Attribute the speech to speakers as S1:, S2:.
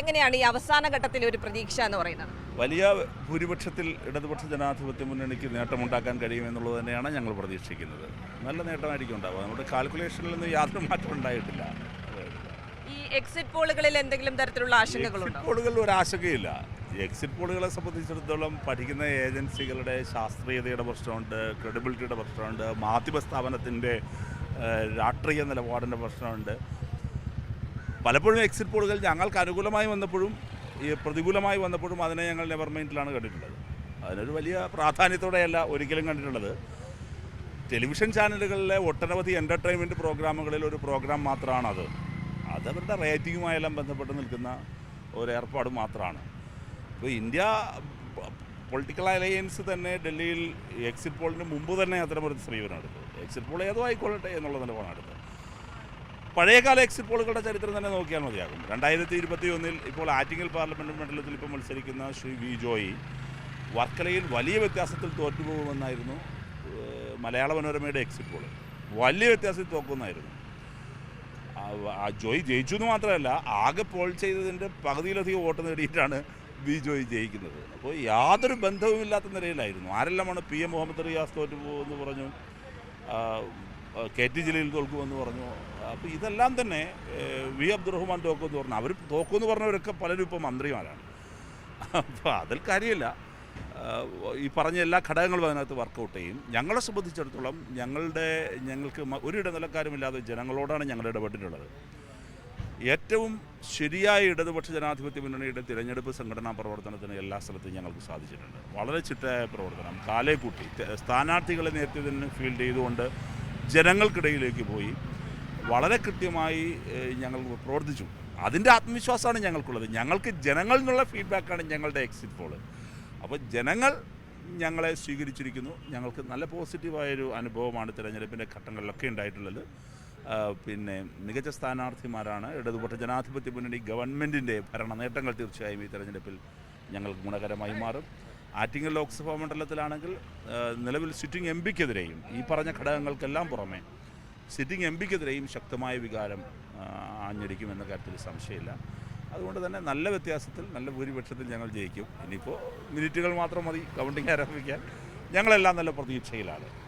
S1: എങ്ങനെയാണ് ഈ അവസാന ഘട്ടത്തിൽ ഒരു പ്രതീക്ഷ എന്ന് പറയുന്നത്?
S2: വലിയ ഭൂരിപക്ഷത്തിൽ ഇടതുപക്ഷ ജനാധിപത്യ മുന്നണിക്ക് നേട്ടമുണ്ടാക്കാൻ കഴിയുമെന്നുള്ളത് തന്നെയാണ് ഞങ്ങൾ പ്രതീക്ഷിക്കുന്നത്. നല്ല നേട്ടമായിരിക്കും ഉണ്ടാവുക. നമ്മുടെ കാൽക്കുലേഷനിൽ നിന്ന് യാതൊരു മാറ്റം ഉണ്ടായിട്ടില്ല.
S1: ഈ എക്സിറ്റ് പോളുകളിൽ എന്തെങ്കിലും തരത്തിലുള്ള ആശങ്കകളുണ്ടോ?
S2: എക്സിറ്റ് പോളുകളിൽ ഒരു ആശങ്കയില്ല. എക്സിറ്റ് പോളുകളെ സംബന്ധിച്ചിടത്തോളം പഠിക്കുന്ന ഏജൻസികളുടെ ശാസ്ത്രീയതയുടെ പ്രശ്നമുണ്ട്, ക്രെഡിബിലിറ്റിയുടെ പ്രശ്നമുണ്ട്, മാധ്യമ സ്ഥാപനത്തിൻ്റെ രാഷ്ട്രീയ നിലപാടിൻ്റെ പ്രശ്നമുണ്ട്. പലപ്പോഴും എക്സിറ്റ് പോളുകൾ ഞങ്ങൾക്ക് അനുകൂലമായി വന്നപ്പോഴും ഈ പ്രതികൂലമായി വന്നപ്പോഴും അതിനെ ഞങ്ങൾ നെവർ മൈൻഡിലാണ് കണ്ടിട്ടുള്ളത്. അതിനൊരു വലിയ പ്രാധാന്യത്തോടെയല്ല ഒരിക്കലും കണ്ടിട്ടുള്ളത്. ടെലിവിഷൻ ചാനലുകളിലെ ഒട്ടനവധി എൻ്റർടൈൻമെൻറ്റ് പ്രോഗ്രാമുകളിൽ ഒരു പ്രോഗ്രാം മാത്രമാണത്. അതവരുടെ റേറ്റിംഗുമായെല്ലാം ബന്ധപ്പെട്ട് നിൽക്കുന്ന ഒരു ഏർപ്പാട് മാത്രമാണ്. ഇപ്പോൾ ഇന്ത്യ പൊളിറ്റിക്കൽ അലയൻസ് തന്നെ ഡൽഹിയിൽ എക്സിറ്റ് പോളിന് മുമ്പ് തന്നെ അത്തരമൊരു സമീപനം എടുത്തു. എക്സിറ്റ് പോൾ ഏതോ ആയിക്കൊള്ളട്ടെ എന്നുള്ള നിലപാടാണ് എടുത്തത്. പഴയകാല എക്സിറ്റ് പോളുകളുടെ ചരിത്രം തന്നെ നോക്കിയാൽ മതിയാകും. 2021 ഇപ്പോൾ ആറ്റിങ്ങൽ പാർലമെൻറ്റ് മണ്ഡലത്തിൽ ഇപ്പോൾ മത്സരിക്കുന്ന ശ്രീ വി ജോയി വർക്കലയിൽ വലിയ വ്യത്യാസത്തിൽ തോറ്റുപോകുമെന്നായിരുന്നു മലയാള മനോരമയുടെ എക്സിറ്റ് പോൾ. വലിയ വ്യത്യാസത്തിൽ തോക്കുമെന്നായിരുന്നു. ജോയി ജയിച്ചു എന്ന് മാത്രമല്ല, ആകെ പോൾ ചെയ്തതിൻ്റെ പകുതിയിലധികം വോട്ട് നേടിയിട്ടാണ് വി ജോയി ജയിക്കുന്നത്. അപ്പോൾ യാതൊരു ബന്ധവുമില്ലാത്ത നിലയിലായിരുന്നു. ആരെല്ലാമാണ് PM മുഹമ്മദ് റിയാസ് തോറ്റുപോകുമെന്ന് പറഞ്ഞു, KT ജലീൽ തോൽക്കുമെന്ന് പറഞ്ഞു. അപ്പോൾ ഇതെല്ലാം തന്നെ വി അബ്ദുറഹ്മാൻ തോക്കുമെന്ന് പറഞ്ഞു. അവർ തോക്കുമെന്ന് പറഞ്ഞവരൊക്കെ പലരും ഇപ്പോൾ മന്ത്രിമാരാണ്. അപ്പോൾ അതിൽ കാര്യമില്ല. ഈ പറഞ്ഞ എല്ലാ ഘടകങ്ങളും അതിനകത്ത് വർക്കൗട്ട് ചെയ്യും. ഞങ്ങളെ സംബന്ധിച്ചിടത്തോളം ഞങ്ങൾക്ക് ഒരു ഇടനിലക്കാരുമില്ലാതെ ജനങ്ങളോടാണ് ഞങ്ങൾ ഇടപെട്ടിട്ടുള്ളത്. ഏറ്റവും ശരിയായ ഇടതുപക്ഷ ജനാധിപത്യ മുന്നണിയുടെ തിരഞ്ഞെടുപ്പ് സംഘടനാ പ്രവർത്തനത്തിന് എല്ലാ സ്ഥലത്തും ഞങ്ങൾക്ക് സാധിച്ചിട്ടുണ്ട്. വളരെ ചിട്ടയായ പ്രവർത്തനം, കാലേ കൂട്ടി സ്ഥാനാർത്ഥികളെ നേരത്തെ തന്നെ ഫീൽഡ് ചെയ്തുകൊണ്ട് ജനങ്ങൾക്കിടയിലേക്ക് പോയി വളരെ കൃത്യമായി ഞങ്ങൾ പ്രവർത്തിച്ചു. അതിൻ്റെ ആത്മവിശ്വാസമാണ് ഞങ്ങൾക്കുള്ളത്. ഞങ്ങൾക്ക് ജനങ്ങളിൽ നിന്നുള്ള ഫീഡ്ബാക്കാണ് ഞങ്ങളുടെ എക്സിറ്റ് പോൾ. അപ്പോൾ ജനങ്ങൾ ഞങ്ങളെ സ്വീകരിച്ചിരിക്കുന്നു. ഞങ്ങൾക്ക് നല്ല പോസിറ്റീവായൊരു അനുഭവമാണ് തിരഞ്ഞെടുപ്പിൻ്റെ ഘട്ടങ്ങളിലൊക്കെ ഉണ്ടായിട്ടുള്ളത്. പിന്നെ മികച്ച സ്ഥാനാർത്ഥിമാരാണ്. ഇടതുപക്ഷ ജനാധിപത്യ മുന്നണി ഗവൺമെൻറ്റിൻ്റെ ഭരണ നേട്ടങ്ങൾ തീർച്ചയായും ഈ തിരഞ്ഞെടുപ്പിൽ ഞങ്ങൾക്ക് ഗുണകരമായി മാറും. ആറ്റിങ്ങൽ ലോക്സഭാ മണ്ഡലത്തിലാണെങ്കിൽ നിലവിൽ സിറ്റിംഗ് MPക്കെതിരെയും ഈ പറഞ്ഞ ഘടകങ്ങൾക്കെല്ലാം പുറമെ സിറ്റിംഗ് MPക്കെതിരെയും ശക്തമായ വികാരം ആഞ്ഞടിക്കുമെന്ന കാര്യത്തിൽ സംശയമില്ല. അതുകൊണ്ട് തന്നെ നല്ല വ്യത്യാസത്തിൽ, നല്ല ഭൂരിപക്ഷത്തിൽ ഞങ്ങൾ ജയിക്കും. ഇനിയിപ്പോൾ മിനിറ്റുകൾ മാത്രം മതി കൗണ്ടിങ് ആരംഭിക്കാൻ. ഞങ്ങളെല്ലാം നല്ല പ്രതീക്ഷയിലാണ്.